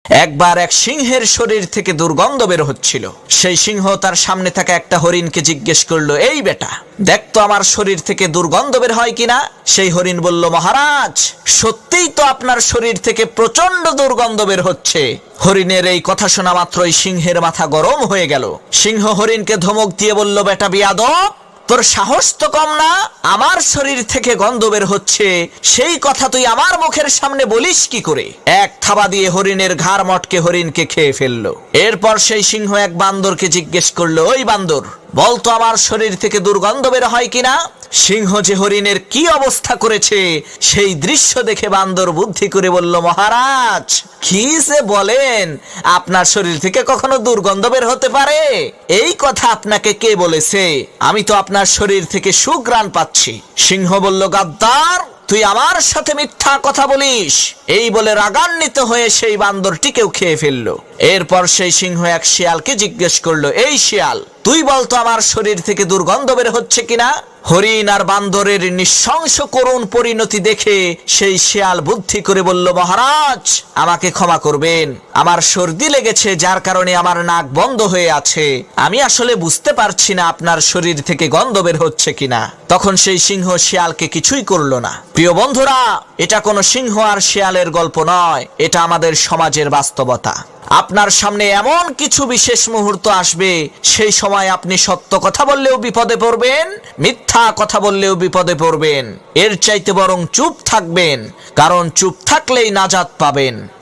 একবার এক সিংহের শরীর থেকে দুর্গন্ধ বের হচ্ছিল। সেই সিংহ তার সামনে থাকা একটা হরিণকে জিজ্ঞেস করলো, এই বেটা, দেখ তো আমার শরীর থেকে দুর্গন্ধ বের হয় কিনা। সেই হরিণ বলল, মহারাজ, সত্যিই তো আপনার শরীর থেকে প্রচন্ড দুর্গন্ধ বের হচ্ছে। হরিণের এই কথা শোনা মাত্রই সিংহের মাথা গরম হয়ে গেল। সিংহ হরিণকে ধমক দিয়ে বলল, বেটা বিয়াদব, তোর সাহস তো কম না, আমার শরীর থেকে গন্ধ বের হচ্ছে, সেই কথা তুই আমার মুখের সামনে বলিস কি করে। এক থাবা দিয়ে হরিণের ঘাড় মটকে হরিণকে খেয়ে ফেললো। এরপর সেই সিংহ এক বান্দরকে জিজ্ঞেস করলো, ওই বান্দর, বলতো আমার শরীর থেকে দুর্গন্ধ বের হয় কিনা। সিংহ যে হরিণের কি অবস্থা করেছে সেই দৃশ্য দেখে বান্দর বুদ্ধি করে বলল, মহারাজ, কি যে বলেন, আপনার শরীর থেকে কখনো দুর্গন্ধ বের হতে পারে? এই কথা আপনাকে কে বলেছে? আমি তো আপনার শরীর থেকে সুঘ্রাণ পাচ্ছি। সিংহ বলল, গাদ্দার, তুই আমার সাথে মিথ্যা কথা বলিস। এই বলে রাগান্বিত হয়ে সেই বান্দরটিকেও খেয়ে ফেললো। এরপর সেই সিংহ এক শিয়ালকে জিজ্ঞেস করলো, এই শিয়াল, তুই বলতো আমার শরীর থেকে দুর্গন্ধ বের হচ্ছে কিনা। হরিণ আর বান্দরের নৃশংস করুণ পরিণতি দেখে সেই শিয়াল বুদ্ধি করে বলল, মহারাজ, আমাকে ক্ষমা করবেন, আমার সর্দি লেগেছে, যার কারণে আমার নাক বন্ধ হয়ে আছে, আমি আসলে বুঝতে পারছি না আপনার শরীর থেকে গন্ধ বের হচ্ছে কিনা। তখন সেই সিংহ শিয়ালকে কিছুই করলো না। প্রিয় বন্ধুরা, এটা কোনো সিংহ আর শিয়ালের গল্প নয়, এটা আমাদের সমাজের বাস্তবতা। আপনার সামনে এমন কিছু বিশেষ মুহূর্ত আসবে, সেই সময় আপনি সত্য কথা বললেও বিপদে পড়বেন, মিথ্যা কথা বললেও বিপদে পড়বেন। এর চাইতে বরং চুপ থাকবেন, কারণ চুপ থাকলেই নাজাত পাবেন।